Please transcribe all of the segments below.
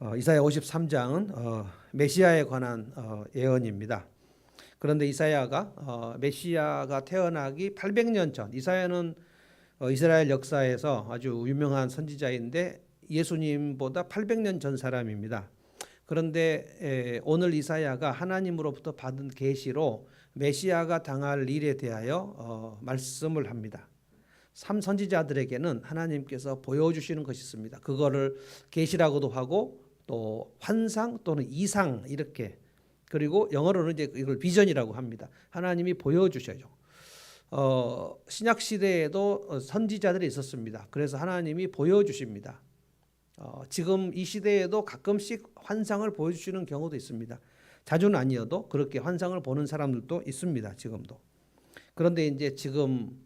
이사야 53장은 메시아에 관한 예언입니다. 그런데 이사야가 메시아가 태어나기 800년 전, 이사야는 이스라엘 역사에서 아주 유명한 선지자인데 예수님보다 800년 전 사람입니다. 그런데 오늘 이사야가 하나님으로부터 받은 계시로 메시아가 당할 일에 대하여 말씀을 합니다. 삼 선지자들에게는 하나님께서 보여주시는 것이 있습니다. 그거를 계시라고도 하고 또 환상 또는 이상 이렇게, 그리고 영어로는 이제 이걸 비전이라고 합니다. 하나님이 보여주셔요. 신약 시대에도 선지자들이 있었습니다. 그래서 하나님이 보여주십니다. 지금 이 시대에도 가끔씩 환상을 보여주시는 경우도 있습니다. 자주는 아니어도 그렇게 환상을 보는 사람들도 있습니다. 지금도. 그런데 이제 지금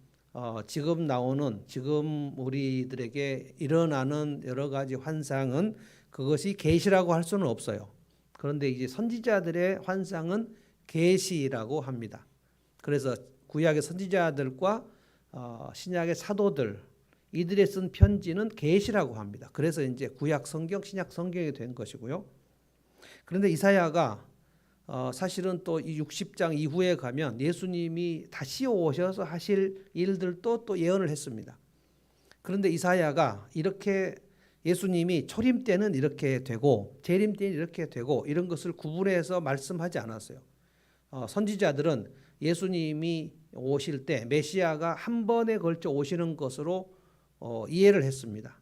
나오는, 지금 우리들에게 일어나는 여러 가지 환상은 그것이 계시라고 할 수는 없어요. 그런데 이제 선지자들의 환상은 계시라고 합니다. 그래서 구약의 선지자들과 신약의 사도들, 이들이 쓴 편지는 계시라고 합니다. 그래서 이제 구약 성경, 신약 성경이 된 것이고요. 그런데 이사야가 사실은 또 이 60장 이후에 가면 예수님이 다시 오셔서 하실 일들도 또 예언을 했습니다. 그런데 이사야가 이렇게 예수님이 초림 때는 이렇게 되고 재림 때는 이렇게 되고 이런 것을 구분해서 말씀하지 않았어요. 선지자들은 예수님이 오실 때 메시아가 한 번에 걸쳐 오시는 것으로 이해를 했습니다.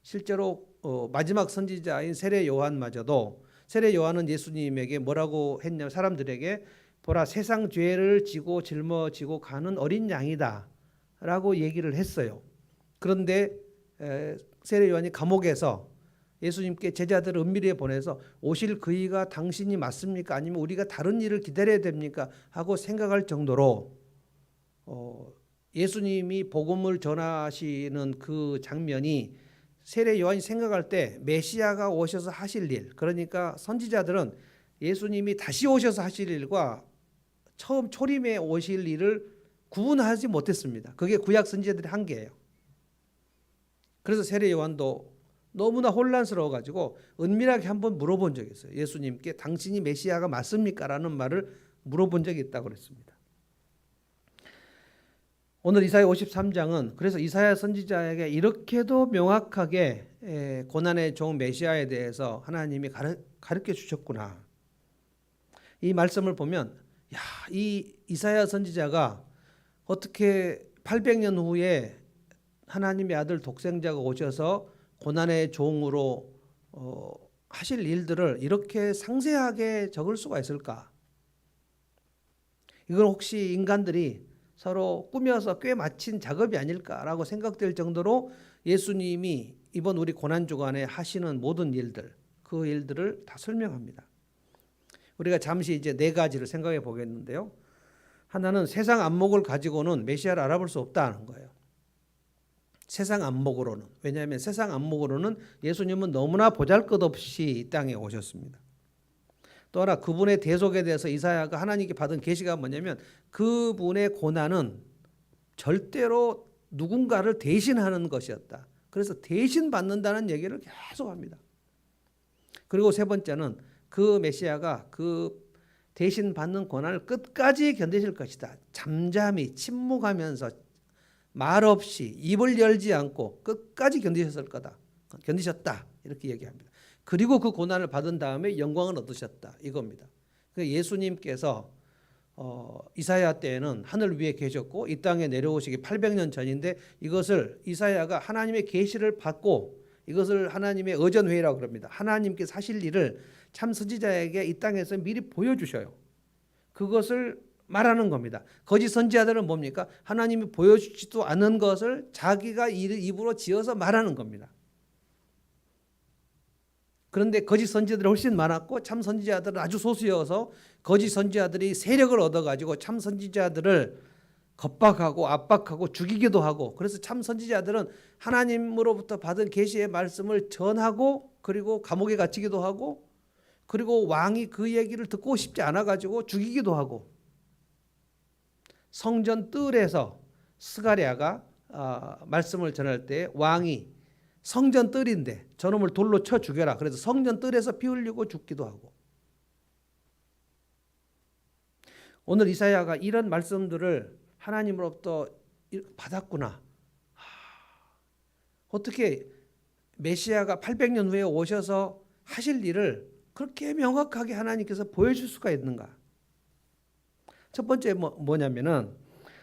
실제로 마지막 선지자인 세례 요한마저도, 세례 요한은 예수님에게 뭐라고 했냐면, 사람들에게 보라 세상 죄를 지고 짊어지고 가는 어린 양이다 라고 얘기를 했어요. 그런데 세례 요한이 감옥에서 예수님께 제자들을 은밀히 보내서 오실 그이가 당신이 맞습니까? 아니면 우리가 다른 일을 기다려야 됩니까? 하고 생각할 정도로 예수님이 복음을 전하시는 그 장면이 세례 요한이 생각할 때 메시아가 오셔서 하실 일, 그러니까 선지자들은 예수님이 다시 오셔서 하실 일과 처음 초림에 오실 일을 구분하지 못했습니다. 그게 구약 선지자들의 한계예요. 그래서 세례 요한도 너무나 혼란스러워 가지고 은밀하게 한번 물어본 적이 있어요. 예수님께 당신이 메시아가 맞습니까? 라는 말을 물어본 적이 있다고 그랬습니다. 오늘 이사야 53장은 그래서 이사야 선지자에게 이렇게도 명확하게 고난의 종 메시아에 대해서 하나님이 가르쳐 주셨구나. 이 말씀을 보면 이 이사야 선지자가 어떻게 800년 후에 하나님의 아들 독생자가 오셔서 고난의 종으로 하실 일들을 이렇게 상세하게 적을 수가 있을까? 이건 혹시 인간들이 서로 꾸며서 꽤 마친 작업이 아닐까라고 생각될 정도로 예수님이 이번 우리 고난주간에 하시는 모든 일들, 그 일들을 다 설명합니다. 우리가 잠시 이제 네 가지를 생각해 보겠는데요. 하나는 세상 안목을 가지고는 메시아를 알아볼 수 없다는 거예요. 세상 안목으로는. 왜냐하면 세상 안목으로는 예수님은 너무나 보잘것없이 이 땅에 오셨습니다. 또 하나, 그분의 대속에 대해서 이사야가 하나님께 받은 계시가 뭐냐면 그분의 고난은 절대로 누군가를 대신하는 것이었다. 그래서 대신 받는다는 얘기를 계속 합니다. 그리고 세 번째는 그 메시아가 그 대신 받는 고난을 끝까지 견디실 것이다. 잠잠히 침묵하면서 말없이 입을 열지 않고 끝까지 견디셨다. 이렇게 얘기합니다. 그리고 그 고난을 받은 다음에 영광을 얻으셨다. 이겁니다. 예수님께서 이사야 때에는 하늘 위에 계셨고 이 땅에 내려오시기 800년 전인데 이것을 이사야가 하나님의 계시를 받고 이것을 하나님의 의전회의라고 그럽니다. 하나님께서 하실 일을 참 선지자에게 이 땅에서 미리 보여주셔요. 그것을 말하는 겁니다. 거짓 선지자들은 뭡니까? 하나님이 보여주지도 않은 것을 자기가 입으로 지어서 말하는 겁니다. 그런데 거짓 선지자들이 훨씬 많았고 참 선지자들은 아주 소수여서 거짓 선지자들이 세력을 얻어가지고 참 선지자들을 겁박하고 압박하고 죽이기도 하고, 그래서 참 선지자들은 하나님으로부터 받은 계시의 말씀을 전하고 그리고 감옥에 갇히기도 하고 그리고 왕이 그 얘기를 듣고 싶지 않아가지고 죽이기도 하고, 성전 뜰에서 스가랴가 말씀을 전할 때 왕이 성전 뜰인데 저놈을 돌로 쳐 죽여라. 그래서 성전 뜰에서 피 흘리고 죽기도 하고. 오늘 이사야가 이런 말씀들을 하나님으로부터 받았구나. 어떻게 메시아가 800년 후에 오셔서 하실 일을 그렇게 명확하게 하나님께서 보여줄 수가 있는가? 첫 번째 뭐냐면은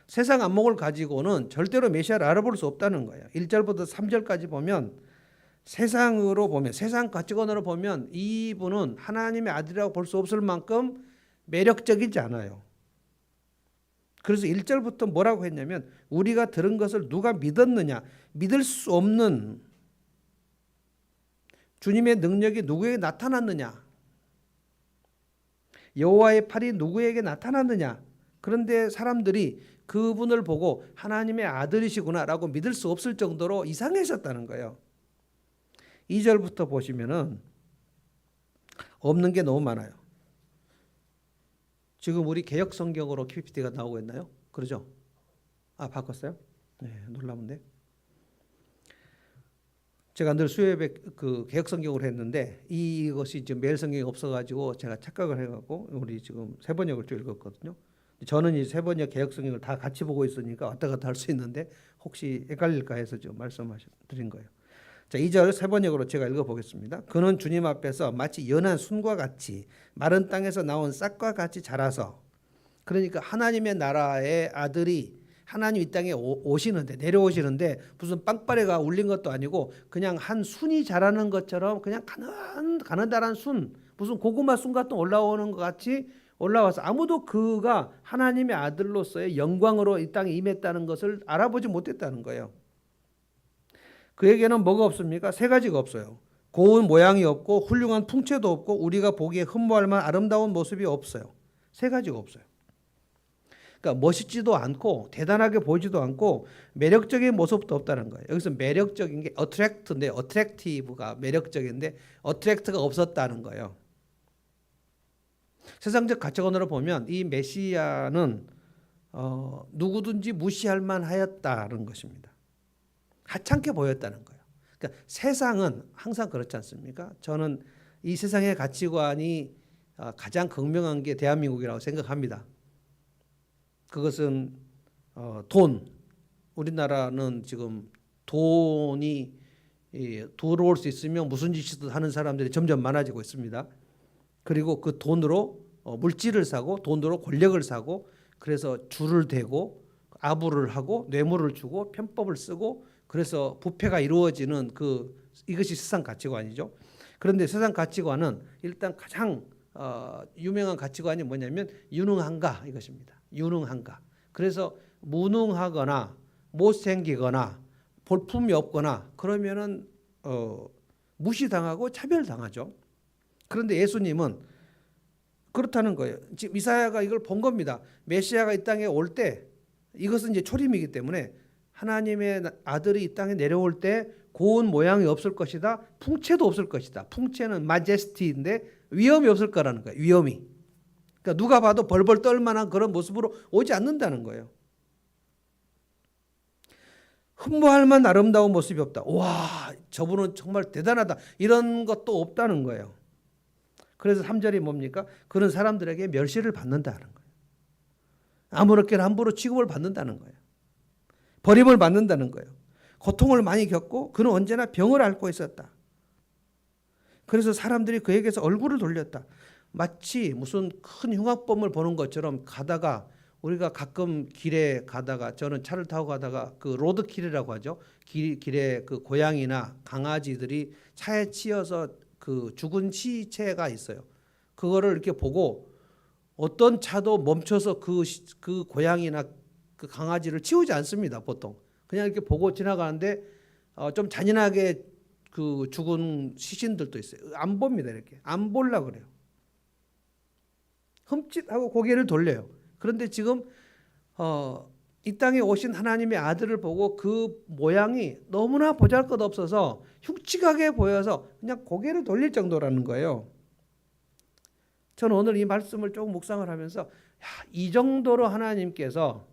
세상 안목을 가지고는 절대로 메시아를 알아볼 수 없다는 거예요. 1절부터 3절까지 보면 세상으로 보면, 세상 가치관으로 보면 이분은 하나님의 아들이라고 볼 수 없을 만큼 매력적이지 않아요. 그래서 1절부터 뭐라고 했냐면 우리가 들은 것을 누가 믿었느냐? 믿을 수 없는 주님의 능력이 누구에게 나타났느냐? 여호와의 팔이 누구에게 나타났느냐? 그런데 사람들이 그분을 보고 하나님의 아들이시구나라고 믿을 수 없을 정도로 이상해졌다는 거예요. 2절부터 보시면은 없는 게 너무 많아요. 지금 우리 개역 성경으로 PPT가 나오고 있나요? 그러죠? 바꿨어요? 네, 놀라운데. 제가 늘 수요예배 그 개역 성경으로 했는데 이것이 지금 매일 성경이 없어가지고 제가 착각을 해갖고 우리 지금 세 번역을 쭉 읽었거든요. 저는 이 세 번역 개역 성경을 다 같이 보고 있으니까 왔다 갔다 할 수 있는데 혹시 헷갈릴까 해서 지금 말씀드린 거예요. 자, 2절 세 번역으로 제가 읽어보겠습니다. 그는 주님 앞에서 마치 연한 순과 같이 마른 땅에서 나온 싹과 같이 자라서, 그러니까 하나님의 나라의 아들이 하나님 이 땅에 오시는데, 내려오시는데 무슨 빵빠레가 울린 것도 아니고 그냥 한 순이 자라는 것처럼 그냥 가느다란 순, 무슨 고구마 순 같은 올라오는 것 같이 올라와서 아무도 그가 하나님의 아들로서의 영광으로 이 땅에 임했다는 것을 알아보지 못했다는 거예요. 그에게는 뭐가 없습니까? 세 가지가 없어요. 고운 모양이 없고 훌륭한 풍채도 없고 우리가 보기에 흠모할 만한 아름다운 모습이 없어요. 세 가지가 없어요. 그러니까 멋있지도 않고 대단하게 보이지도 않고 매력적인 모습도 없다는 거예요. 여기서 매력적인 게 attract인데, attractive가 매력적인데 attract가 없었다는 거예요. 세상적 가치관으로 보면 이 메시아는 누구든지 무시할 만하였다는 것입니다. 하찮게 보였다는 거예요. 그러니까 세상은 항상 그렇지 않습니까? 저는 이 세상의 가치관이 가장 극명한 게 대한민국이라고 생각합니다. 그것은 돈. 우리나라는 지금 돈이 들어올 수 있으면 무슨 짓이든 하는 사람들이 점점 많아지고 있습니다. 그리고 그 돈으로 물질을 사고 돈으로 권력을 사고 그래서 줄을 대고 아부를 하고 뇌물을 주고 편법을 쓰고 그래서 부패가 이루어지는 이것이 세상 가치관이죠. 그런데 세상 가치관은 일단 가장 유명한 가치관이 뭐냐면 유능한가 이것입니다. 유능한가. 그래서 무능하거나 못생기거나 볼품이 없거나 그러면은 무시당하고 차별당하죠. 그런데 예수님은 그렇다는 거예요. 지금 이사야가 이걸 본 겁니다. 메시아가 이 땅에 올 때 이것은 이제 초림이기 때문에 하나님의 아들이 이 땅에 내려올 때 고운 모양이 없을 것이다. 풍채도 없을 것이다. 풍채는 마제스티인데 위험이 없을 거라는 거예요. 위험이. 그러니까 누가 봐도 벌벌 떨 만한 그런 모습으로 오지 않는다는 거예요. 흠모할 만한 아름다운 모습이 없다. 와, 저분은 정말 대단하다. 이런 것도 없다는 거예요. 그래서 3절이 뭡니까? 그런 사람들에게 멸시를 받는다는 거예요. 아무렇게나 함부로 취급을 받는다는 거예요. 버림을 받는다는 거예요. 고통을 많이 겪고 그는 언제나 병을 앓고 있었다. 그래서 사람들이 그에게서 얼굴을 돌렸다. 마치 무슨 큰 흉악범을 보는 것처럼 가다가 우리가 가끔 길에 가다가 저는 차를 타고 가다가 그 로드킬이라고 하죠. 길에 그 고양이나 강아지들이 차에 치여서 그 죽은 시체가 있어요. 그거를 이렇게 보고 어떤 차도 멈춰서 그 고양이나 그 강아지를 치우지 않습니다. 보통 그냥 이렇게 보고 지나가는데 좀 잔인하게 그 죽은 시신들도 있어요. 안 봅니다. 이렇게 안 보려 그래요. 흠칫하고 고개를 돌려요. 그런데 지금 이 땅에 오신 하나님의 아들을 보고 그 모양이 너무나 보잘것없어서 흉측하게 보여서 그냥 고개를 돌릴 정도라는 거예요. 저는 오늘 이 말씀을 조금 묵상을 하면서 이 정도로 하나님께서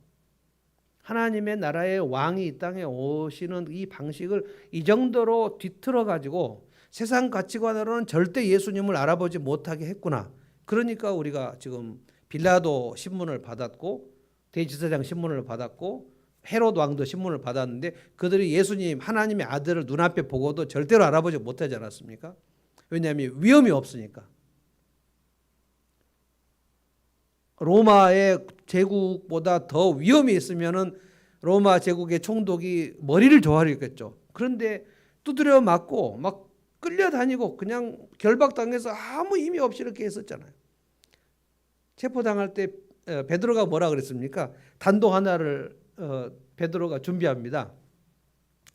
하나님의 나라의 왕이 이 땅에 오시는 이 방식을 이 정도로 뒤틀어 가지고 세상 가치관으로는 절대 예수님을 알아보지 못하게 했구나. 그러니까 우리가 지금 빌라도 신문을 받았고 대제사장 신문을 받았고 헤롯 왕도 신문을 받았는데 그들이 예수님 하나님의 아들을 눈앞에 보고도 절대로 알아보지 못하지 않았습니까? 왜냐하면 위험이 없으니까. 로마의 제국보다 더 위험이 있으면은 로마 제국의 총독이 머리를 조아리겠죠. 그런데 두드려 맞고 막 끌려다니고 그냥 결박당해서 아무 힘이 없이 이렇게 했었잖아요. 체포당할 때 베드로가 뭐라 그랬습니까? 단도 하나를 베드로가 준비합니다.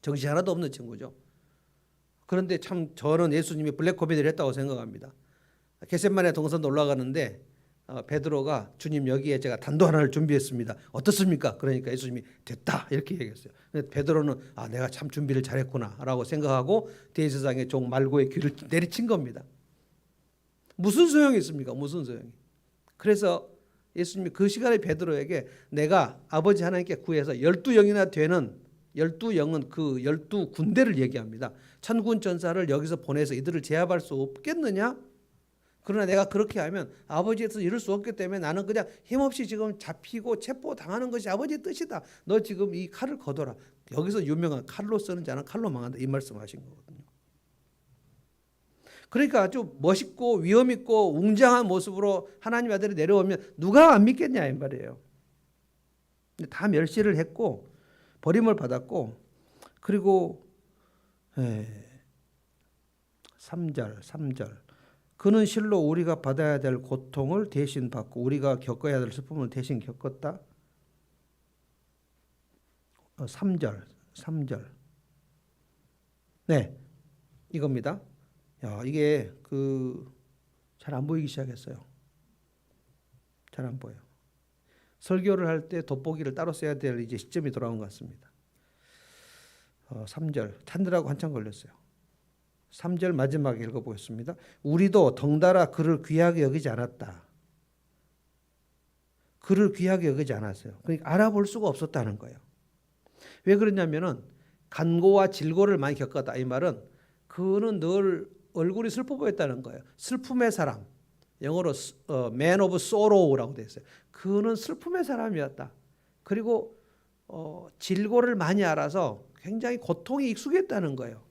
정신 하나도 없는 친구죠. 그런데 참 저는 예수님이 블랙 코미디를 했다고 생각합니다. 겟세마네 동산도 올라가는데 베드로가 주님 여기에 제가 단도 하나를 준비했습니다. 어떻습니까? 그러니까 예수님이 됐다 이렇게 얘기했어요. 베드로는 내가 참 준비를 잘했구나라고 생각하고 대제사장의 종 말고의 귀를 내리친 겁니다. 무슨 소용이 있습니까? 무슨 소용이. 그래서 예수님이 그 시간에 베드로에게 내가 아버지 하나님께 구해서 12영이나 되는 12영은 그 12군대를 얘기합니다. 천군 천사를 여기서 보내서 이들을 제압할 수 없겠느냐? 그러나 내가 그렇게 하면 아버지에서 이룰 수 없기 때문에 나는 그냥 힘없이 지금 잡히고 체포당하는 것이 아버지의 뜻이다. 너 지금 이 칼을 거둬라. 여기서 유명한 칼로 쓰는 자는 칼로 망한다. 이 말씀하신 거거든요. 그러니까 아주 멋있고 위험 있고 웅장한 모습으로 하나님 아들이 내려오면 누가 안 믿겠냐 이 말이에요. 다 멸시를 했고 버림을 받았고 그리고 3절 그는 실로 우리가 받아야 될 고통을 대신 받고 우리가 겪어야 될 슬픔을 대신 겪었다. 3절 네 이겁니다. 이게 잘 안 보이기 시작했어요. 잘 안 보여요. 설교를 할 때 돋보기를 따로 써야 될 이제 시점이 돌아온 것 같습니다. 3절 찾느라고 한참 걸렸어요. 3절 마지막에 읽어보겠습니다. 우리도 덩달아 그를 귀하게 여기지 않았다. 그를 귀하게 여기지 않았어요. 그러니까 알아볼 수가 없었다는 거예요. 왜 그러냐면은 간고와 질고를 많이 겪었다. 이 말은 그는 늘 얼굴이 슬퍼 보였다는 거예요. 슬픔의 사람. 영어로 man of sorrow라고 되어 있어요. 그는 슬픔의 사람이었다. 그리고 질고를 많이 알아서 굉장히 고통이 익숙했다는 거예요.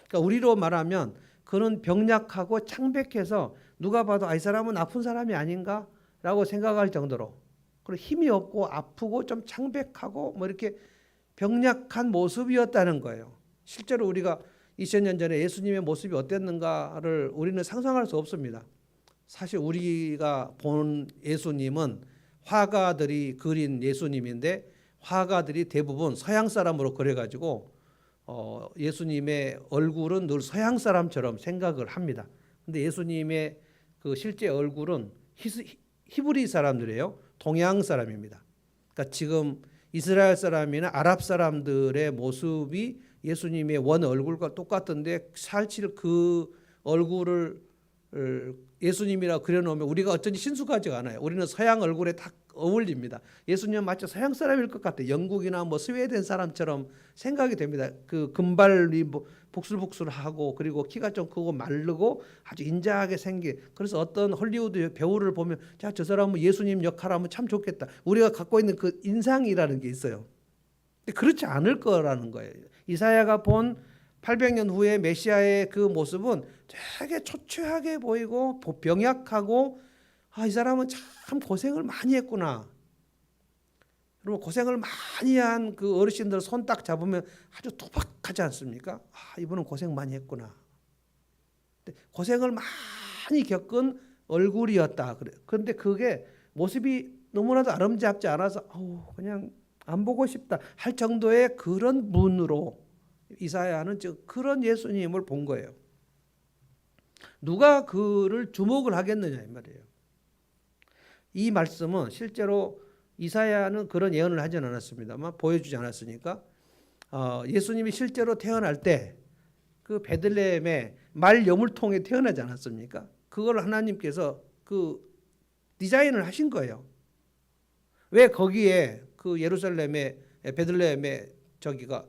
그러니까 우리로 말하면 그는 병약하고 창백해서 누가 봐도 이 사람은 아픈 사람이 아닌가라고 생각할 정도로 그리고 힘이 없고 아프고 좀 창백하고 뭐 이렇게 병약한 모습이었다는 거예요. 실제로 우리가 2000년 전에 예수님의 모습이 어땠는가를 우리는 상상할 수 없습니다. 사실 우리가 본 예수님은 화가들이 그린 예수님인데 화가들이 대부분 서양 사람으로 그려가지고 예수님의 얼굴은 늘 서양 사람처럼 생각을 합니다. 근데 예수님의 그 실제 얼굴은 히브리 사람들이에요. 동양 사람입니다. 그러니까 지금 이스라엘 사람이나 아랍 사람들의 모습이 예수님의 원 얼굴과 똑같은데 사실 그 얼굴을 예수님이라 그려놓으면 우리가 어쩐지 친숙하지가 않아요. 우리는 서양 얼굴에 딱 어울립니다. 예수님은 마치 서양 사람일 것 같아요. 영국이나 뭐 스웨덴 사람처럼 생각이 됩니다. 그 금발이 뭐 복슬복슬하고 그리고 키가 좀 크고 마르고 아주 인자하게 생긴. 그래서 어떤 헐리우드 배우를 보면 자, 저 사람은 예수님 역할하면 참 좋겠다. 우리가 갖고 있는 그 인상이라는 게 있어요. 근데 그렇지 않을 거라는 거예요. 이사야가 본 800년 후에 메시아의 그 모습은 되게 초췌하게 보이고 병약하고 이 사람은 참 고생을 많이 했구나. 그리고 고생을 많이 한 그 어르신들 손 딱 잡으면 아주 토박하지 않습니까? 이분은 고생 많이 했구나. 고생을 많이 겪은 얼굴이었다. 그런데 그게 모습이 너무나도 아름답지 않아서 그냥 안 보고 싶다 할 정도의 그런 분으로 이사야는 그런 예수님을 본 거예요. 누가 그를 주목을 하겠느냐 이 말이에요. 이 말씀은 실제로 이사야는 그런 예언을 하진 않았습니다만 보여주지 않았으니까 예수님이 실제로 태어날 때 그 베들레헴의 말 여물통에 태어나지 않았습니까? 그걸 하나님께서 그 디자인을 하신 거예요. 왜 거기에 그 예루살렘의 베들레헴의 저기가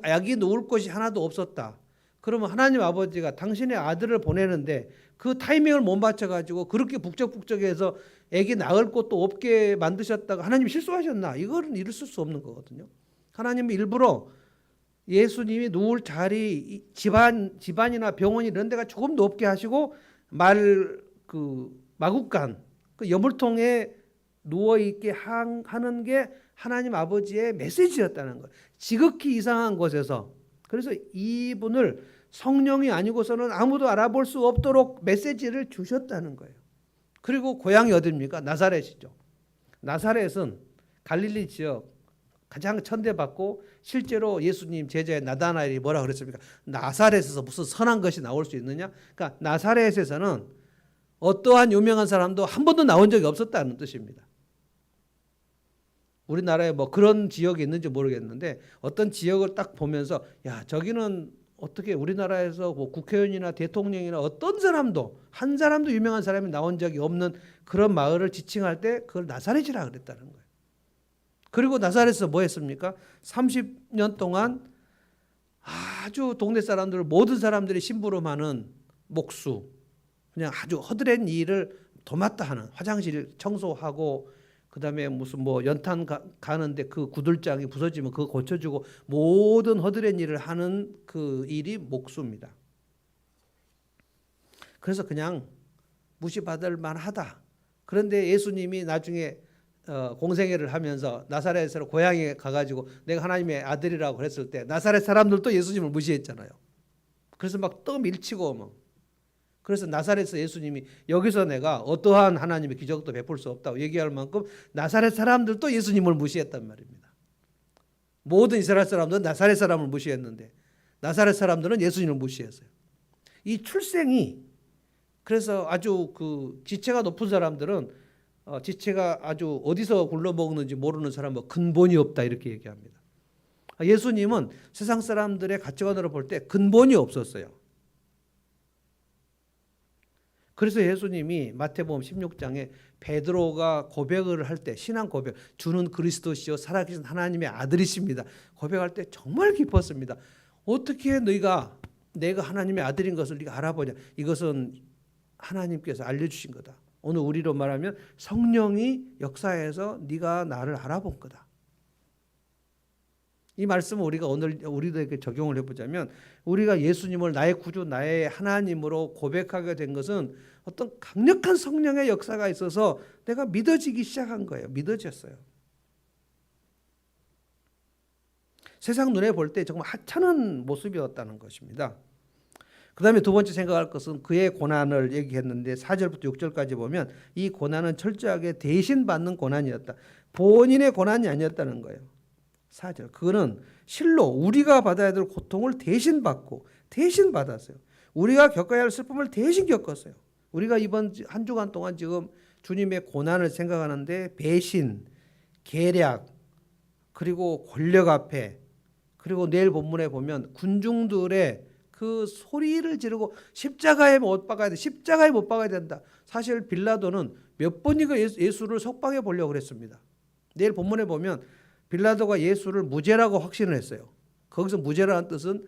아기 누울 곳이 하나도 없었다. 그러면 하나님 아버지가 당신의 아들을 보내는데 그 타이밍을 못 맞춰가지고 그렇게 북적북적해서 아기 낳을 곳도 없게 만드셨다가 하나님이 실수하셨나? 이거는 있을 수 없는 거거든요. 하나님은 일부러 예수님이 누울 자리, 집안이나 병원 이런 데가 조금 높게 하시고 마구간 그 여물통에 누워 있게 하는 게 하나님 아버지의 메시지였다는 거예요. 지극히 이상한 곳에서. 그래서 이분을 성령이 아니고서는 아무도 알아볼 수 없도록 메시지를 주셨다는 거예요. 그리고 고향이 어디입니까? 나사렛이죠. 나사렛은 갈릴리 지역 가장 천대받고 실제로 예수님 제자의 나다나엘이 뭐라 그랬습니까? 나사렛에서 무슨 선한 것이 나올 수 있느냐? 그러니까 나사렛에서는 어떠한 유명한 사람도 한 번도 나온 적이 없었다는 뜻입니다. 우리나라에 뭐 그런 지역이 있는지 모르겠는데 어떤 지역을 딱 보면서 야 저기는 어떻게 우리나라에서 뭐 국회의원이나 대통령이나 어떤 사람도 한 사람도 유명한 사람이 나온 적이 없는 그런 마을을 지칭할 때 그걸 나사렛이라 그랬다는 거예요. 그리고 나사렛에서 뭐 했습니까? 30년 동안 아주 동네 사람들 모든 사람들이 심부름하는 목수 그냥 아주 허드렛 일을 도맡아 하는 화장실 청소하고 그다음에 무슨 뭐 연탄 가는데 그 구들장이 부서지면 그거 고쳐주고 모든 허드렛 일을 하는 그 일이 목수입니다. 그래서 그냥 무시받을 만하다. 그런데 예수님이 나중에 공생애를 하면서 나사렛으로 고향에 가가지고 내가 하나님의 아들이라고 그랬을 때 나사렛 사람들도 예수님을 무시했잖아요. 그래서 막 떠밀치고 뭐. 그래서 나사렛에서 예수님이 여기서 내가 어떠한 하나님의 기적도 베풀 수 없다고 얘기할 만큼 나사렛 사람들도 예수님을 무시했단 말입니다. 모든 이스라엘 사람들은 나사렛 사람을 무시했는데 나사렛 사람들은 예수님을 무시했어요. 이 출생이 그래서 아주 그 지체가 높은 사람들은 지체가 아주 어디서 굴러먹는지 모르는 사람은 근본이 없다 이렇게 얘기합니다. 예수님은 세상 사람들의 가치관으로 볼 때 근본이 없었어요. 그래서 예수님이 마태복음 16장에 베드로가 고백을 할 때 신앙 고백 주는 그리스도시요 살아계신 하나님의 아들이십니다. 고백할 때 정말 기뻤습니다. 어떻게 내가 하나님의 아들인 것을 네가 알아보냐. 이것은 하나님께서 알려주신 거다. 오늘 우리로 말하면 성령이 역사해서 네가 나를 알아본 거다. 이 말씀을 우리가 오늘 우리들에게 적용을 해보자면 우리가 예수님을 나의 구주, 나의 하나님으로 고백하게 된 것은 어떤 강력한 성령의 역사가 있어서 내가 믿어지기 시작한 거예요. 믿어졌어요. 세상 눈에 볼 때 정말 하찮은 모습이었다는 것입니다. 그 다음에 두 번째 생각할 것은 그의 고난을 얘기했는데 4절부터 6절까지 보면 이 고난은 철저하게 대신 받는 고난이었다. 본인의 고난이 아니었다는 거예요. 4절 그거는 실로 우리가 받아야 될 고통을 대신 받고 대신 받았어요. 우리가 겪어야 할 슬픔을 대신 겪었어요. 우리가 이번 한 주간 동안 지금 주님의 고난을 생각하는데 배신, 계략, 그리고 권력 앞에 그리고 내일 본문에 보면 군중들의 그 소리를 지르고 십자가에 못 박아야 돼. 십자가에 못 박아야 된다. 사실 빌라도는 몇 번이고 예수를 석방해 보려고 그랬습니다. 내일 본문에 보면 빌라도가 예수를 무죄라고 확신을 했어요. 거기서 무죄라는 뜻은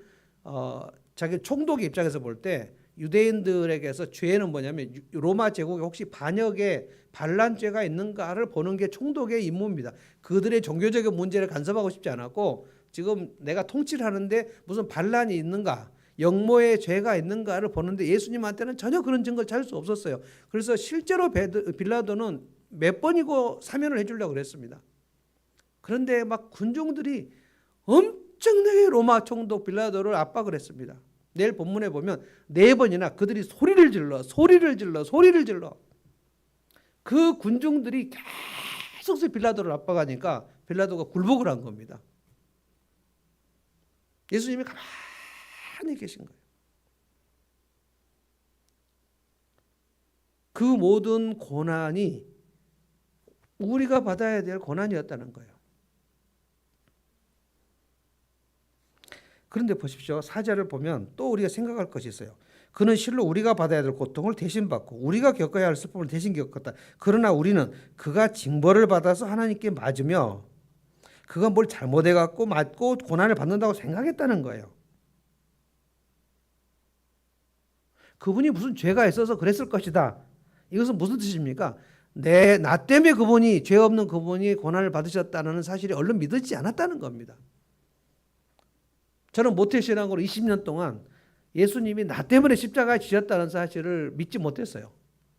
자기 총독의 입장에서 볼 때 유대인들에게서 죄는 뭐냐면 로마 제국에 혹시 반역의 반란죄가 있는가를 보는 게 총독의 임무입니다. 그들의 종교적인 문제를 간섭하고 싶지 않았고 지금 내가 통치를 하는데 무슨 반란이 있는가 역모의 죄가 있는가를 보는데 예수님한테는 전혀 그런 증거를 찾을 수 없었어요. 그래서 실제로 빌라도는 몇 번이고 사면을 해주려고 그랬습니다. 그런데 막 군중들이 엄청나게 로마 총독 빌라도를 압박을 했습니다. 내일 본문에 보면 4번이나 그들이 소리를 질러 그 군중들이 계속 빌라도를 압박하니까 빌라도가 굴복을 한 겁니다. 예수님이 가만히 계신 거예요. 그 모든 고난이 우리가 받아야 될 고난이었다는 거예요. 그런데 보십시오. 4절을 보면 또 우리가 생각할 것이 있어요. 그는 실로 우리가 받아야 될 고통을 대신 받고 우리가 겪어야 할 슬픔을 대신 겪었다. 그러나 우리는 그가 징벌을 받아서 하나님께 맞으며 그가 뭘 잘못해 갖고 맞고 고난을 받는다고 생각했다는 거예요. 그분이 무슨 죄가 있어서 그랬을 것이다. 이것은 무슨 뜻입니까? 나 때문에 그분이, 죄 없는 그분이 고난을 받으셨다는 사실이 얼른 믿어지지 않았다는 겁니다. 저는 모태신앙으로 20년 동안 예수님이 나 때문에 십자가에 지셨다는 사실을 믿지 못했어요.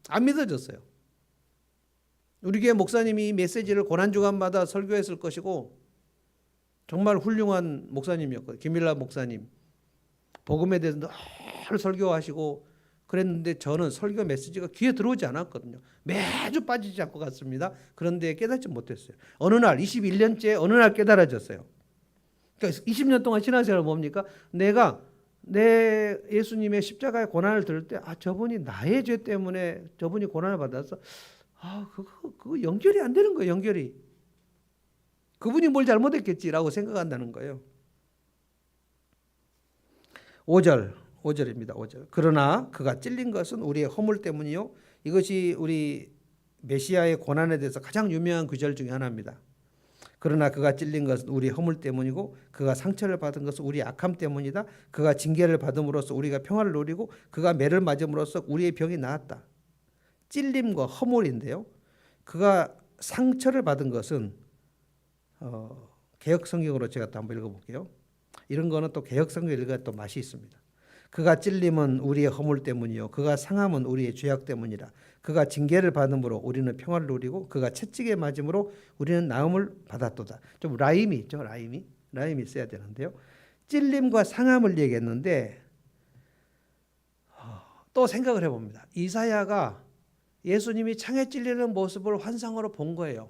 안 믿어졌어요. 우리 교회 목사님이 이 메시지를 고난주간마다 설교했을 것이고 정말 훌륭한 목사님이었거든요. 김일라 목사님. 복음에 대해서 늘 설교하시고 그랬는데 저는 설교 메시지가 귀에 들어오지 않았거든요. 매주 빠지지 않고 갔습니다. 그런데 깨닫지 못했어요. 어느 날 21년째 어느 날 깨달아졌어요. 그러니까 20년 동안 신앙생활은 뭡니까? 내가 내 예수님의 십자가의 고난을 들을 때 저분이 나의 죄 때문에 저분이 고난을 받아서 그거 연결이 안 되는 거예요. 연결이. 그분이 뭘 잘못했겠지라고 생각한다는 거예요. 5절입니다. 5절. 그러나 그가 찔린 것은 우리의 허물 때문이요. 이것이 우리 메시아의 고난에 대해서 가장 유명한 구절 중에 하나입니다. 그러나 그가 찔린 것은 우리 허물 때문이고 그가 상처를 받은 것은 우리 악함 때문이다. 그가 징계를 받음으로써 우리가 평화를 누리고 그가 매를 맞음으로써 우리의 병이 나았다. 찔림과 허물인데요. 그가 상처를 받은 것은 개역 성경으로 제가 또 한번 읽어볼게요. 이런 거는 또 개역 성경 읽어야 또 맛이 있습니다. 그가 찔림은 우리의 허물 때문이요 그가 상함은 우리의 죄악 때문이라. 그가 징계를 받음으로 우리는 평화를 누리고 그가 채찍에 맞음으로 우리는 나음을 받았도다. 좀 라임이 있죠. 라임이 있어야 되는데요. 찔림과 상함을 얘기했는데 또 생각을 해봅니다. 이사야가 예수님이 창에 찔리는 모습을 환상으로 본 거예요.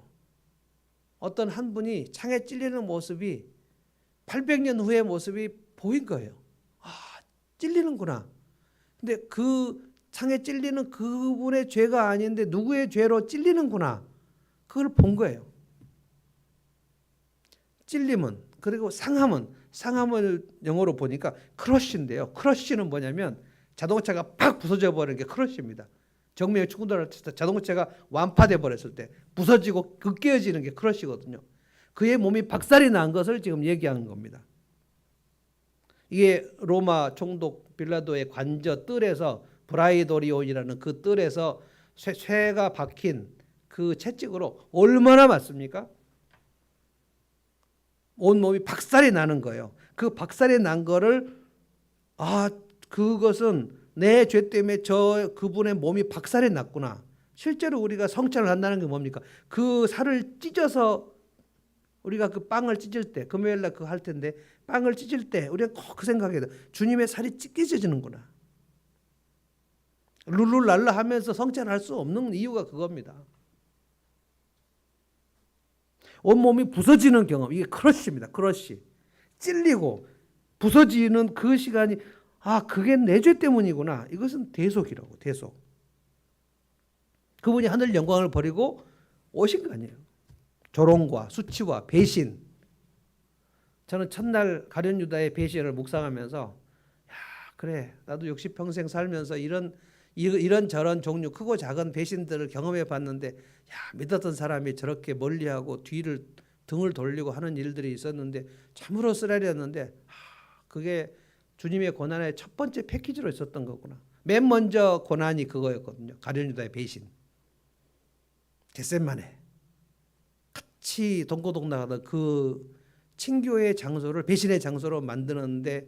어떤 한 분이 창에 찔리는 모습이 800년 후의 모습이 보인 거예요. 찔리는구나. 근데 그 창에 찔리는 그분의 죄가 아닌데 누구의 죄로 찔리는구나. 그걸 본 거예요. 찔림은, 그리고 상함을 영어로 보니까 크러쉬인데요. 크러쉬는 뭐냐면 자동차가 팍 부서져 버리는 게 크러쉬입니다. 정면에 충돌할 때 자동차가 완파돼 버렸을 때 부서지고 깨어지는 게 크러쉬거든요. 그의 몸이 박살이 난 것을 지금 얘기하는 겁니다. 이게 로마 총독 빌라도의 관저 뜰에서 브라이도리온이라는 그 뜰에서 쇠가 박힌 그 채찍으로 얼마나 맞습니까? 온 몸이 박살이 나는 거예요. 그 박살이 난 거를 그것은 내 죄 때문에 그분의 몸이 박살이 났구나. 실제로 우리가 성찬을 한다는 게 뭡니까? 그 살을 찢어서 우리가 그 빵을 찢을 때 금요일날 그거 할 텐데 빵을 찢을 때 우리가 꼭 그 생각해야 돼. 주님의 살이 찢겨지는구나. 룰루랄라 하면서 성찬을 할 수 없는 이유가 그겁니다. 온몸이 부서지는 경험. 이게 크러쉬입니다. 크러쉬. 찔리고 부서지는 그 시간이 그게 내 죄 때문이구나. 이것은 대속이라고. 대속. 그분이 하늘 영광을 버리고 오신 거 아니에요. 조롱과 수치와 배신. 저는 첫날 가룟 유다의 배신을 묵상하면서 그래 나도 60평생 살면서 이런 저런 종류 크고 작은 배신들을 경험해 봤는데 믿었던 사람이 저렇게 멀리하고 등을 돌리고 하는 일들이 있었는데 참으로 쓰라렸는데 그게 주님의 고난의 첫 번째 패키지로 있었던 거구나. 맨 먼저 고난이 그거였거든요. 가룟 유다의 배신. 겟세마네 같이 동고동락하던 그 친교의 장소를 배신의 장소로 만드는데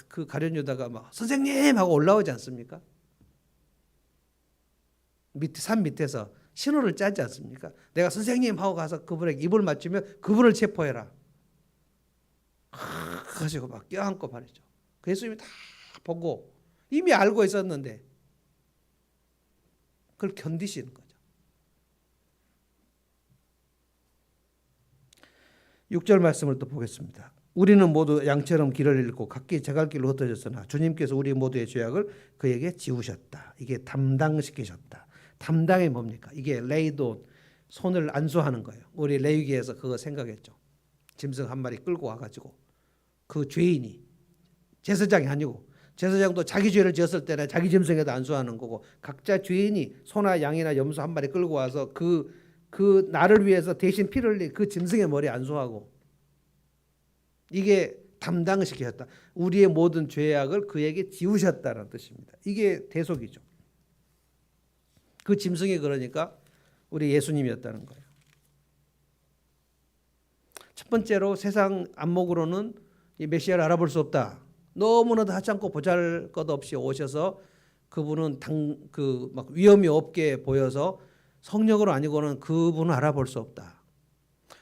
그 가룟 유다가 막 선생님 하고 올라오지 않습니까? 산 밑에서 신호를 짜지 않습니까? 내가 선생님 하고 가서 그분에게 입을 맞추면 그분을 체포해라. 가지고 막 껴안고 말이죠. 그 예수님이 다 보고 이미 알고 있었는데 그걸 견디시는 거죠. 6절 말씀을 또 보겠습니다. 우리는 모두 양처럼 길을 잃고 각기 제갈 길로 흩어졌으나 주님께서 우리 모두의 죄악을 그에게 지우셨다. 이게 담당시키셨다. 담당이 뭡니까? 이게 레이돈, 손을 안수하는 거예요. 우리 레위기에서 그거 생각했죠. 짐승 한 마리 끌고 와가지고 그 죄인이, 제사장이 아니고, 제사장도 자기 죄를 지었을 때는 자기 짐승에도 안수하는 거고, 각자 죄인이 소나 양이나 염소 한 마리 끌고 와서 그 나를 위해서 대신 피를 흘린 그 짐승의 머리에 안수하고, 이게 담당시키셨다. 우리의 모든 죄악을 그에게 지우셨다는 뜻입니다. 이게 대속이죠. 그 짐승이 그러니까 우리 예수님이었다는 거예요. 첫 번째로 세상 안목으로는 이 메시아를 알아볼 수 없다. 너무나도 하찮고 보잘것없이 오셔서 그분은 막 위험이 없게 보여서 성령으로 아니고는 그분을 알아볼 수 없다.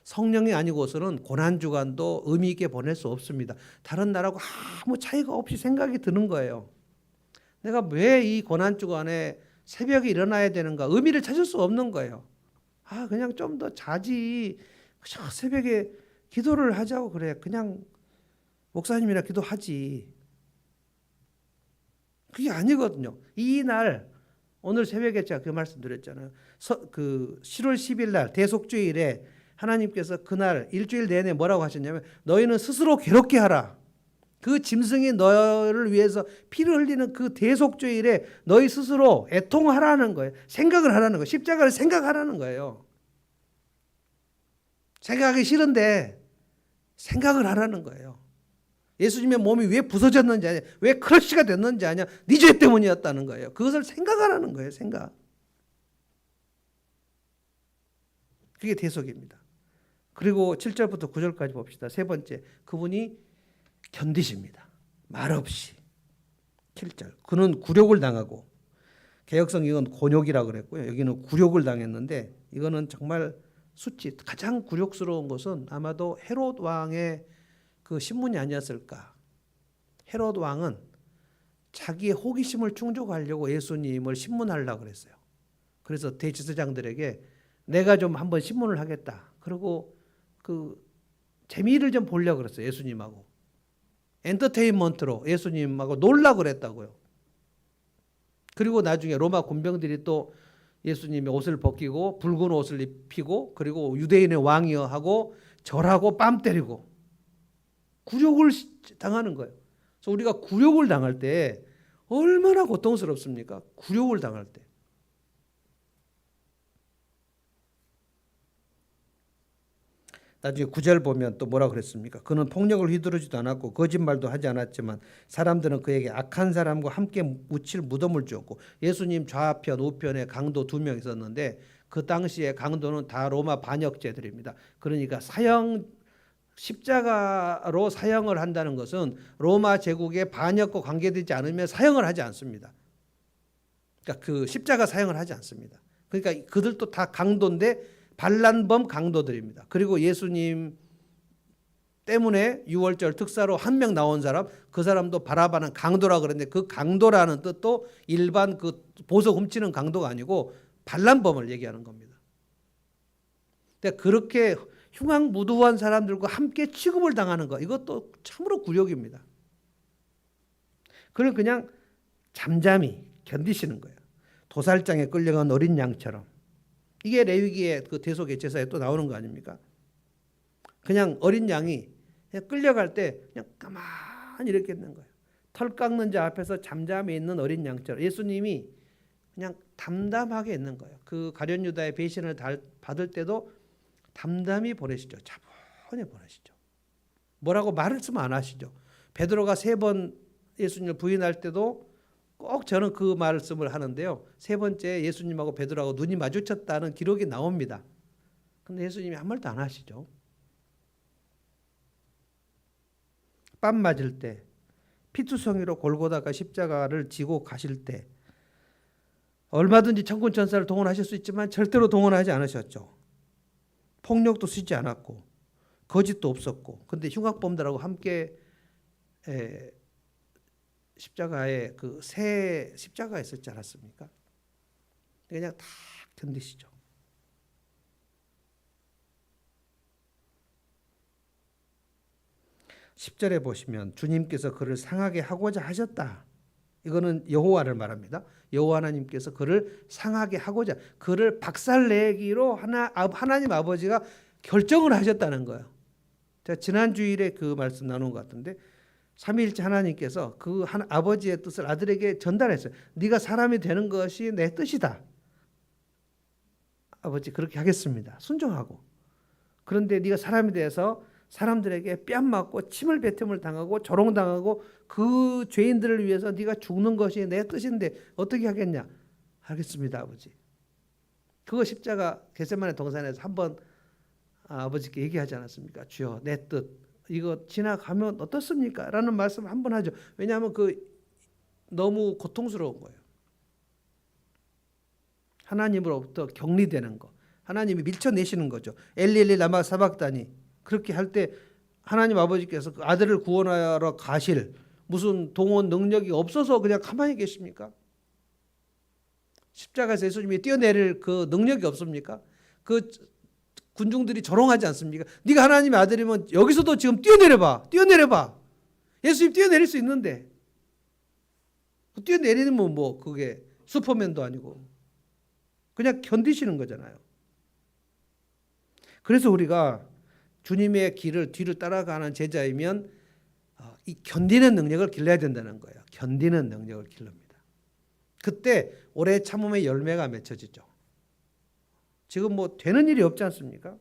성령이 아니고서는 고난주간도 의미 있게 보낼 수 없습니다. 다른 날하고 아무 차이가 없이 생각이 드는 거예요. 내가 왜 이 고난주간에 새벽에 일어나야 되는가? 의미를 찾을 수 없는 거예요. 그냥 좀 더 자지. 그냥 새벽에 기도를 하자고 그래. 그냥 목사님이나 기도하지. 그게 아니거든요. 이 날, 오늘 새벽에 제가 그 말씀 드렸잖아요. 그 10월 10일 날 대속주일에 하나님께서 그날 일주일 내내 뭐라고 하셨냐면 너희는 스스로 괴롭게 하라. 그 짐승이 너를 위해서 피를 흘리는 그 대속주일에 너희 스스로 애통하라는 거예요. 생각을 하라는 거예요. 십자가를 생각하라는 거예요. 생각하기 싫은데 생각을 하라는 거예요. 예수님의 몸이 왜 부서졌는지 아냐, 왜 크러쉬가 됐는지 아냐, 네 죄 때문이었다는 거예요. 그것을 생각하라는 거예요. 생각. 그게 대속입니다. 그리고 7절부터 9절까지 봅시다. 세 번째, 그분이 견디십니다. 말없이. 7절, 그는 굴욕을 당하고, 개역성 이건 곤욕이라고 그랬고요. 여기는 굴욕을 당했는데 이거는 정말 수치, 가장 굴욕스러운 것은 아마도 헤롯 왕의 그 신문이 아니었을까. 헤롯 왕은 자기의 호기심을 충족하려고 예수님을 신문하려고 그랬어요. 그래서 대제사장들에게 내가 좀 한번 신문을 하겠다. 그리고 그 재미를 좀 보려고 그랬어요. 예수님하고. 엔터테인먼트로 예수님하고 놀라고 그랬다고요. 그리고 나중에 로마 군병들이 또 예수님의 옷을 벗기고 붉은 옷을 입히고 그리고 유대인의 왕이여 하고 절하고 뺨 때리고 굴욕을 당하는 거예요. 그래서 우리가 굴욕을 당할 때 얼마나 고통스럽습니까? 굴욕을 당할 때. 나중에 9절 보면 또 뭐라 그랬습니까? 그는 폭력을 휘두르지도 않았고 거짓말도 하지 않았지만 사람들은 그에게 악한 사람과 함께 묻힐 무덤을 주었고, 예수님 좌편 우편에 강도 2명 있었는데 그 당시에 강도는 다 로마 반역죄들입니다. 그러니까 십자가로 사형을 한다는 것은 로마 제국의 반역과 관계되지 않으면 사형을 하지 않습니다. 그러니까 그 십자가 사형을 하지 않습니다. 그러니까 그들도 다 강도인데 반란범 강도들입니다. 그리고 예수님 때문에 6월절 특사로 한 명 나온 사람, 그 사람도 바라바는 강도라 그랬는데 그 강도라는 뜻도 일반 그 보석 훔치는 강도가 아니고 반란범을 얘기하는 겁니다. 근데 그렇게 흉악무도한 사람들과 함께 취급을 당하는 거, 이것도 참으로 굴욕입니다. 그걸 그냥 잠잠히 견디시는 거예요. 도살장에 끌려간 어린 양처럼. 이게 레위기의 그 대속의 제사에 또 나오는 거 아닙니까? 그냥 어린 양이 그냥 끌려갈 때 그냥 가만히 이렇게 있는 거예요. 털 깎는 자 앞에서 잠잠히 있는 어린 양처럼 예수님이 그냥 담담하게 있는 거예요. 그 가룟 유다의 배신을 받을 때도 담담히 보내시죠. 차분히 보내시죠. 뭐라고 말씀을 안 하시죠. 베드로가 3번 예수님을 부인할 때도 꼭 저는 그 말씀을 하는데요. 3번째 예수님하고 베드로하고 눈이 마주쳤다는 기록이 나옵니다. 근데 예수님이 아무 말도 안 하시죠. 뺨 맞을 때, 피투성이로 골고다가 십자가를 지고 가실 때 얼마든지 천군 천사를 동원하실 수 있지만 절대로 동원하지 않으셨죠. 폭력도 쓰지 않았고 거짓도 없었고, 근데 흉악범들하고 함께 십자가에 그 새 십자가 있었지 않았습니까? 그냥 다 견디시죠. (10절에) 보시면 주님께서 그를 상하게 하고자 하셨다. 이거는 여호와를 말합니다. 여호와 하나님께서 그를 상하게 하고자, 그를 박살내기로 하나님 아버지가 결정을 하셨다는 거예요. 제가 지난 주일에 그 말씀 나눈 것 같은데 삼위일체 하나님께서 그 아버지의 뜻을 아들에게 전달했어요. 네가 사람이 되는 것이 내 뜻이다. 아버지 그렇게 하겠습니다. 순종하고. 그런데 네가 사람이 돼서 사람들에게 뺨 맞고 침을 뱉음을 당하고 조롱당하고 그 죄인들을 위해서 네가 죽는 것이 내 뜻인데 어떻게 하겠냐? 하겠습니다, 아버지. 그거 십자가 겟세마네 동산에서 한번 아버지께 얘기하지 않았습니까? 주여 내 뜻 이거 지나가면 어떻습니까? 라는 말씀 한번 하죠. 왜냐하면 그 너무 고통스러운 거예요. 하나님으로부터 격리되는 거. 하나님이 밀쳐내시는 거죠. 엘리 라마 사박다니. 그렇게 할 때 하나님 아버지께서 그 아들을 구원하러 가실 무슨 동원 능력이 없어서 그냥 가만히 계십니까? 십자가에서 예수님이 뛰어내릴 그 능력이 없습니까? 그 군중들이 조롱하지 않습니까? 네가 하나님의 아들이면 여기서도 지금 뛰어내려봐. 뛰어내려봐. 예수님 뛰어내릴 수 있는데 뛰어내리는 뭐 그게 슈퍼맨도 아니고 그냥 견디시는 거잖아요. 그래서 우리가 주님의 길을 뒤를 따라가는 제자이면 이 견디는 능력을 길러야 된다는 거예요. 견디는 능력을 길릅니다. 그때 오래 참음의 열매가 맺혀지죠. 지금 뭐 되는 일이 없지 않습니까?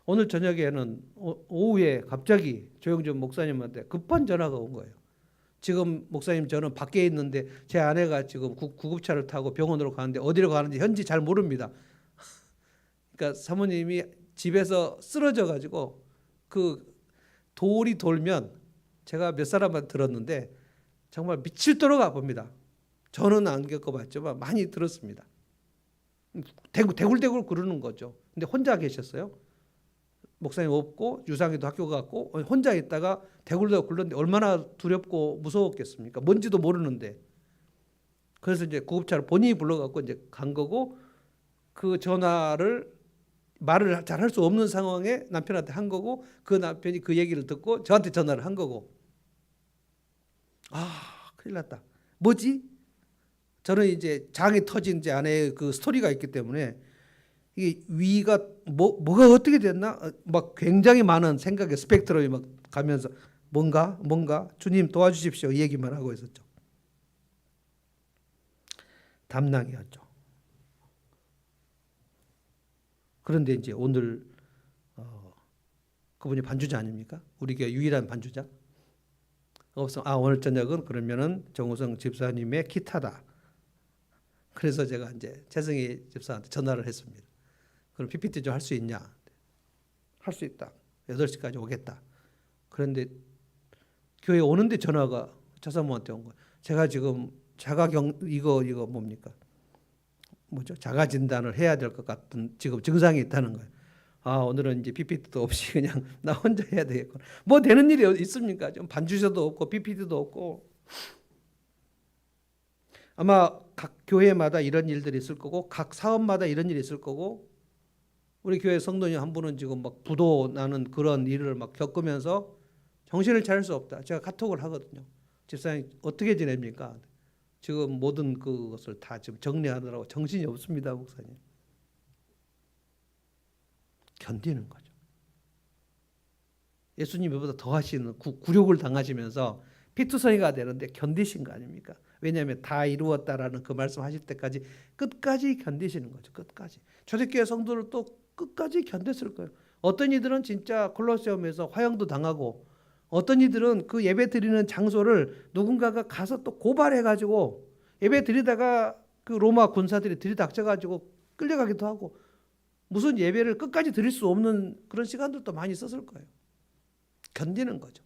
오늘 저녁에는 오후에 갑자기 조영준 목사님한테 급한 전화가 온 거예요. 지금 목사님 저는 밖에 있는데 제 아내가 지금 구급차를 타고 병원으로 가는데 어디로 가는지 현지 잘 모릅니다. 그러니까 사모님이 집에서 쓰러져 가지고 그 돌이 돌면 제가 몇 사람한테 들었는데 정말 미칠도록 아픕니다. 저는 안 겪어봤지만 많이 들었습니다. 대굴대굴 구르는 거죠. 근데 혼자 계셨어요. 목사님 없고 유상이도 학교 갔고 혼자 있다가 대굴대굴 굴렀는데 얼마나 두렵고 무서웠겠습니까? 뭔지도 모르는데. 그래서 이제 구급차를 본인이 불러갖고 이제 간 거고 그 전화를 말을 잘 할 수 없는 상황에 남편한테 한 거고 그 남편이 그 얘기를 듣고 저한테 전화를 한 거고. 큰일 났다. 뭐지? 저는 이제 장이 터진 제 아내의 그 스토리가 있기 때문에 이게 위가 뭐가 어떻게 됐나? 막 굉장히 많은 생각의 스펙트럼이 막 가면서 뭔가 주님 도와주십시오 이 얘기만 하고 있었죠. 담낭이었죠. 그런데 이제 오늘 그분이 반주자 아닙니까? 우리 교회 유일한 반주자. 오늘 저녁은 그러면은 정우성 집사님의 기타다. 그래서 제가 이제 재성이 집사한테 전화를 했습니다. 그럼 PPT 좀 할 수 있냐? 할 수 있다. 8시까지 오겠다. 그런데 교회 오는데 전화가 차사모한테 온 거예요. 제가 지금 이거 뭡니까? 뭐죠? 자가 진단을 해야 될 것 같은 지금 증상이 있다는 거예요. 오늘은 이제 PPT도 없이 그냥 나 혼자 해야 되겠구나. 뭐 되는 일이 있습니까? 좀 반주셔도 없고 PPT도 없고. 아마 각 교회마다 이런 일들이 있을 거고 각 사업마다 이런 일이 있을 거고 우리 교회 성도님 한 분은 지금 막 부도 나는 그런 일을 막 겪으면서 정신을 차릴 수 없다. 제가 카톡을 하거든요. 집사님 어떻게 지냅니까? 지금 모든 그것을 다 지금 정리하느라고 정신이 없습니다, 목사님. 견디는 거죠. 예수님보다 더 하시는 굴욕을 당하시면서 피투성이가 되는데 견디신 거 아닙니까? 왜냐하면 다 이루었다라는 그 말씀하실 때까지 끝까지 견디시는 거죠. 끝까지. 초대교회 성도를 또 끝까지 견뎠을 거예요. 어떤 이들은 진짜 콜로세움에서 화형도 당하고 어떤 이들은 그 예배 드리는 장소를 누군가가 가서 또 고발해가지고 예배 드리다가 그 로마 군사들이 들이닥쳐가지고 끌려가기도 하고 무슨 예배를 끝까지 드릴 수 없는 그런 시간들도 많이 있었을 거예요. 견디는 거죠.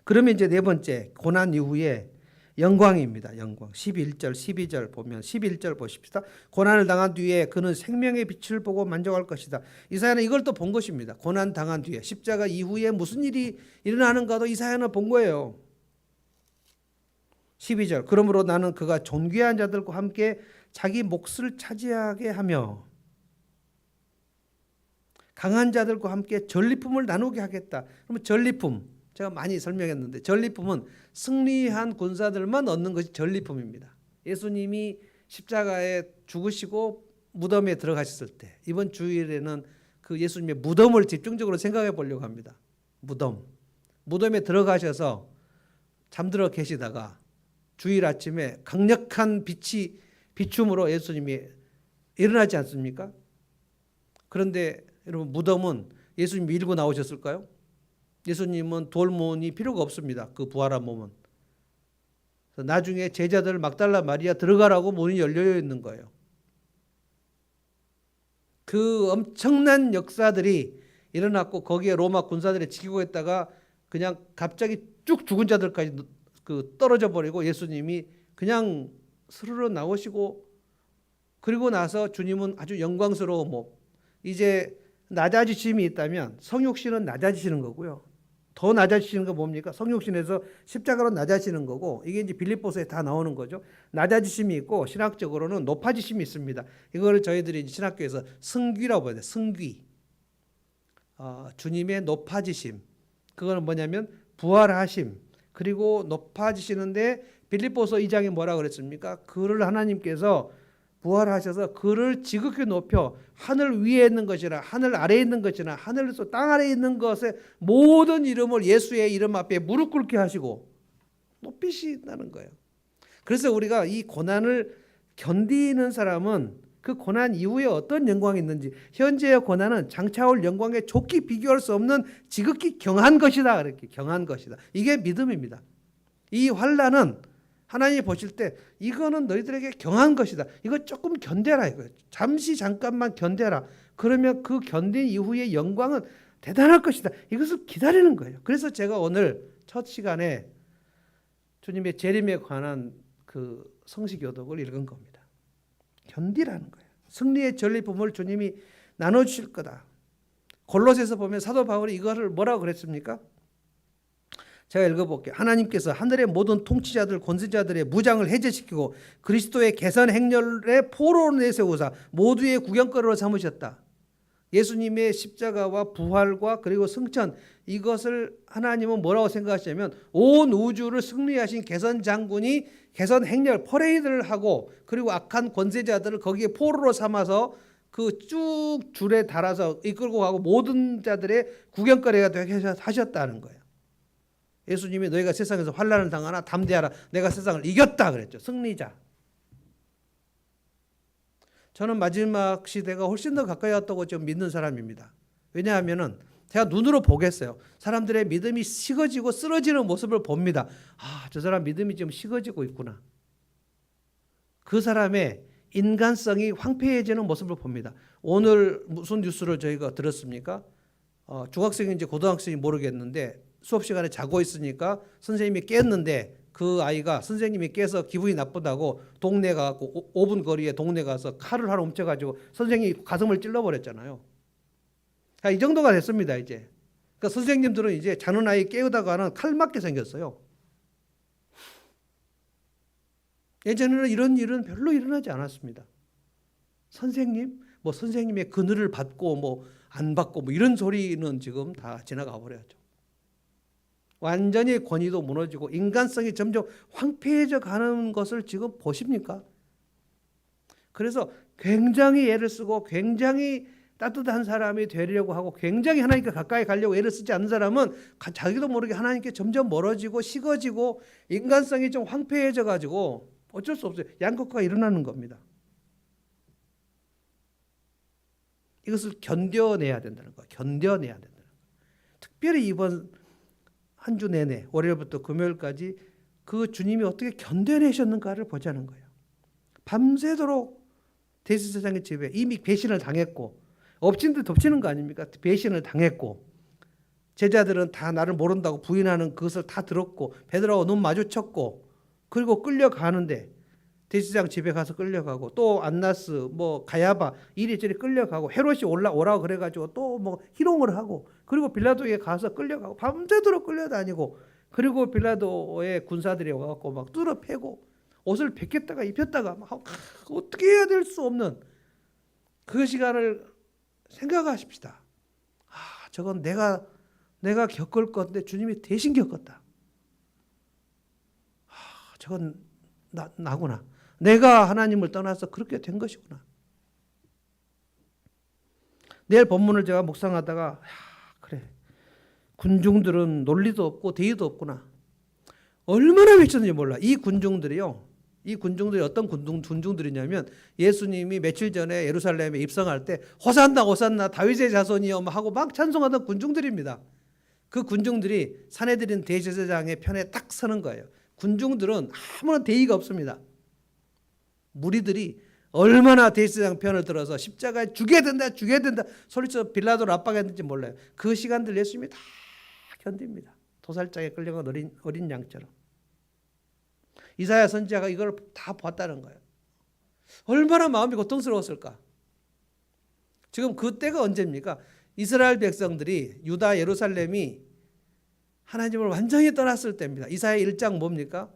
그러면 이제 네 번째 고난 이후에 영광입니다. 영광. 11절 12절 보면 11절 보십시다. 고난을 당한 뒤에 그는 생명의 빛을 보고 만족할 것이다. 이사야는 이걸 또 본 것입니다. 고난 당한 뒤에 십자가 이후에 무슨 일이 일어나는가도 이사야는 본 거예요. 12절 그러므로 나는 그가 존귀한 자들과 함께 자기 몫을 차지하게 하며 강한 자들과 함께 전리품을 나누게 하겠다. 그러면 전리품 제가 많이 설명했는데 전리품은 승리한 군사들만 얻는 것이 전리품입니다. 예수님이 십자가에 죽으시고 무덤에 들어가셨을 때 이번 주일에는 그 예수님의 무덤을 집중적으로 생각해 보려고 합니다. 무덤에 들어가셔서 잠들어 계시다가 주일 아침에 강력한 비춤으로 예수님이 일어나지 않습니까? 그런데 여러분 무덤은 예수님이 밀고 나오셨을까요? 예수님은 돌문이 필요가 없습니다. 그 부활한 몸은. 나중에 제자들 막달라 마리아 들어가라고 문이 열려 있는 거예요. 그 엄청난 역사들이 일어났고 거기에 로마 군사들이 지키고 있다가 그냥 갑자기 쭉 죽은 자들까지 떨어져 버리고 예수님이 그냥 스르르 나오시고 그리고 나서 주님은 아주 영광스러운 몸. 이제 낮아지심이 있다면 성육신은 낮아지시는 거고요. 더 낮아지시는 거 뭡니까? 성육신에서 십자가로 낮아지시는 거고 이게 이제 빌립보서에 다 나오는 거죠. 낮아지심이 있고 신학적으로는 높아지심이 있습니다. 이걸 저희들이 신학교에서 승귀라고 봐야 돼요. 승귀. 주님의 높아지심. 그거는 뭐냐면 부활하심. 그리고 높아지시는데 빌립보서 2장에 뭐라 그랬습니까? 그를 하나님께서 부활하셔서 그를 지극히 높여 하늘 위에 있는 것이나 하늘 아래에 있는 것이나 하늘에서 땅 아래에 있는 것의 모든 이름을 예수의 이름 앞에 무릎 꿇게 하시고 높이신다는 거예요. 그래서 우리가 이 고난을 견디는 사람은 그 고난 이후에 어떤 영광이 있는지 현재의 고난은 장차올 영광에 좋게 비교할 수 없는 지극히 경한 것이다. 이렇게 경한 것이다. 이게 믿음입니다. 이 환난은 하나님이 보실 때 이거는 너희들에게 경한 것이다. 이거 조금 견뎌라 이거예요. 잠깐만 견뎌라. 그러면 그 견딘 이후의 영광은 대단할 것이다. 이것을 기다리는 거예요. 그래서 제가 오늘 첫 시간에 주님의 재림에 관한 그 성시교독을 읽은 겁니다. 견디라는 거예요. 승리의 전리품을 주님이 나눠주실 거다. 골로새서 보면 사도 바울이 이거를 뭐라고 그랬습니까? 제가 읽어볼게요. 하나님께서 하늘의 모든 통치자들 권세자들의 무장을 해제시키고 그리스도의 개선 행렬의 포로로 내세우사 모두의 구경거리로 삼으셨다. 예수님의 십자가와 부활과 그리고 승천 이것을 하나님은 뭐라고 생각하시냐면 온 우주를 승리하신 개선 장군이 개선 행렬 퍼레이드를 하고 그리고 악한 권세자들을 거기에 포로로 삼아서 그 쭉 줄에 달아서 이끌고 가고 모든 자들의 구경거리가 되게 하셨다는 거예요. 예수님이 너희가 세상에서 환난을 당하나 담대하라. 내가 세상을 이겼다 그랬죠. 승리자. 저는 마지막 시대가 훨씬 더 가까이 왔다고 지금 믿는 사람입니다. 왜냐하면은 제가 눈으로 보겠어요. 사람들의 믿음이 식어지고 쓰러지는 모습을 봅니다. 저 사람 믿음이 좀 식어지고 있구나. 그 사람의 인간성이 황폐해지는 모습을 봅니다. 오늘 무슨 뉴스를 저희가 들었습니까? 중학생인지 고등학생인지 모르겠는데 수업 시간에 자고 있으니까 선생님이 깼는데 그 아이가 선생님이 깨서 기분이 나쁘다고 동네 가고 5분 거리에 동네 가서 칼을 하나 훔쳐가지고 선생님이 가슴을 찔러버렸잖아요. 이 정도가 됐습니다 이제. 그러니까 선생님들은 이제 자는 아이 깨우다가는 칼 맞게 생겼어요. 예전에는 이런 일은 별로 일어나지 않았습니다. 선생님, 선생님의 그늘을 받고 안 받고 이런 소리는 지금 다 지나가 버렸죠. 완전히 권위도 무너지고 인간성이 점점 황폐해져 가는 것을 지금 보십니까? 그래서 굉장히 애를 쓰고 굉장히 따뜻한 사람이 되려고 하고 굉장히 하나님께 가까이 가려고 애를 쓰지 않는 사람은 자기도 모르게 하나님께 점점 멀어지고 식어지고 인간성이 좀 황폐해져 가지고 어쩔 수 없어요. 양극화가 일어나는 겁니다. 이것을 견뎌내야 된다는 거예요. 견뎌내야 된다는 거예요. 특별히 이번 한 주 내내 월요일부터 금요일까지 그 주님이 어떻게 견뎌내셨는가를 보자는 거예요. 밤새도록 대제사장의 집에 이미 배신을 당했고 엎친 데 덮치는 거 아닙니까? 배신을 당했고 제자들은 다 나를 모른다고 부인하는 그것을 다 들었고 베드로하고 눈 마주쳤고 그리고 끌려가는데 대제사장 집에 가서 끌려가고 또 안나스 가야바 이리저리 끌려가고 헤롯이 오라고 그래가지고 또 희롱을 하고 그리고 빌라도에 가서 끌려가고 밤새도록 끌려다니고 그리고 빌라도의 군사들이 와갖고 막 뚫어 패고 옷을 벗겼다가 입혔다가 어떻게 해야 될 수 없는 그 시간을 생각하십시다. 저건 내가 겪을 건데 주님이 대신 겪었다. 저건 나구나. 내가 하나님을 떠나서 그렇게 된 것이구나. 내일 본문을 제가 묵상하다가 그래, 군중들은 논리도 없고 대의도 없구나. 얼마나 외쳤는지 몰라. 이 군중들이 어떤 군중들이냐면 예수님이 며칠 전에 예루살렘에 입성할 때 호산나 호산나 다윗의 자손이여 하고 막 찬송하던 군중들입니다. 그 군중들이 산헤드린 대제사장의 편에 딱 서는 거예요. 군중들은 아무런 대의가 없습니다. 무리들이 얼마나 대제사장 편을 들어서 십자가에 죽여야 된다 소리쳐 빌라도를 압박했는지 몰라요. 그 시간들 예수님이 다 견딥니다. 도살장에 끌려간 어린 양처럼. 이사야 선지자가 이걸 다 봤다는 거예요. 얼마나 마음이 고통스러웠을까. 지금 그 때가 언제입니까? 이스라엘 백성들이 유다 예루살렘이 하나님을 완전히 떠났을 때입니다. 이사야 1장 뭡니까?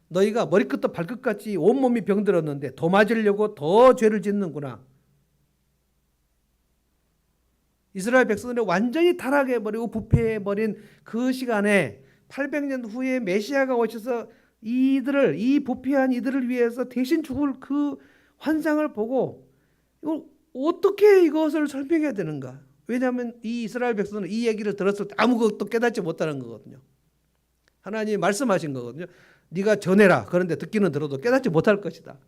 너희가 머리끝부터 발끝까지 온몸이 병들었는데 더 맞으려고 더 죄를 짓는구나. 이스라엘 백성들이 완전히 타락해버리고 부패해버린 그 시간에 800년 후에 메시아가 오셔서 이 부패한 이들을 위해서 대신 죽을 그 환상을 보고 어떻게 이것을 설명해야 되는가? 왜냐하면 이 이스라엘 백성은 이 얘기를 들었을 때 아무것도 깨닫지 못하는 거거든요. 하나님이 말씀하신 거거든요. 네가 전해라. 그런데 듣기는 들어도 깨닫지 못할 것이다.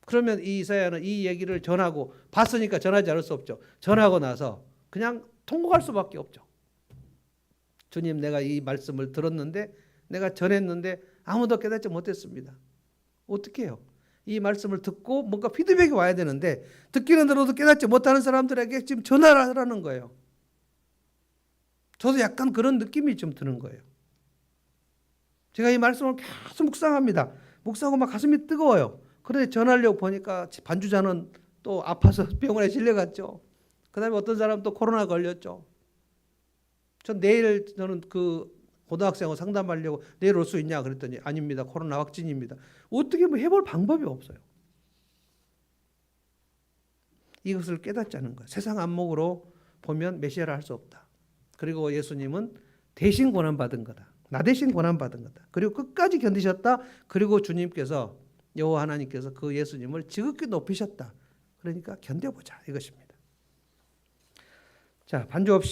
그러면 이 이사야는 이 얘기를 전하고 봤으니까 전하지 않을 수 없죠. 전하고 나서 그냥 통곡할 수밖에 없죠. 주님, 내가 이 말씀을 들었는데 내가 전했는데 아무도 깨닫지 못했습니다. 어떻게 해요? 이 말씀을 듣고 뭔가 피드백이 와야 되는데 듣기는 들어도 깨닫지 못하는 사람들에게 지금 전화를 하라는 거예요. 저도 약간 그런 느낌이 좀 드는 거예요. 제가 이 말씀을 계속 묵상합니다. 묵상하고 막 가슴이 뜨거워요. 그런데 전하려고 보니까 반주자는 또 아파서 병원에 실려갔죠. 그 다음에 어떤 사람 또 코로나 걸렸죠. 저는 그 고등학생하고 상담하려고 내일 올 수 있냐 그랬더니 아닙니다. 코로나 확진입니다. 어떻게 뭐 해볼 방법이 없어요. 이것을 깨닫지 않은 거예요. 세상 안목으로 보면 메시아를 할 수 없다. 그리고 예수님은 대신 고난받은 거다. 나 대신 고난받은 거다. 그리고 끝까지 견디셨다. 그리고 주님께서 여호와 하나님께서 그 예수님을 지극히 높이셨다. 그러니까 견뎌보자 이것입니다. 자, 반주 없이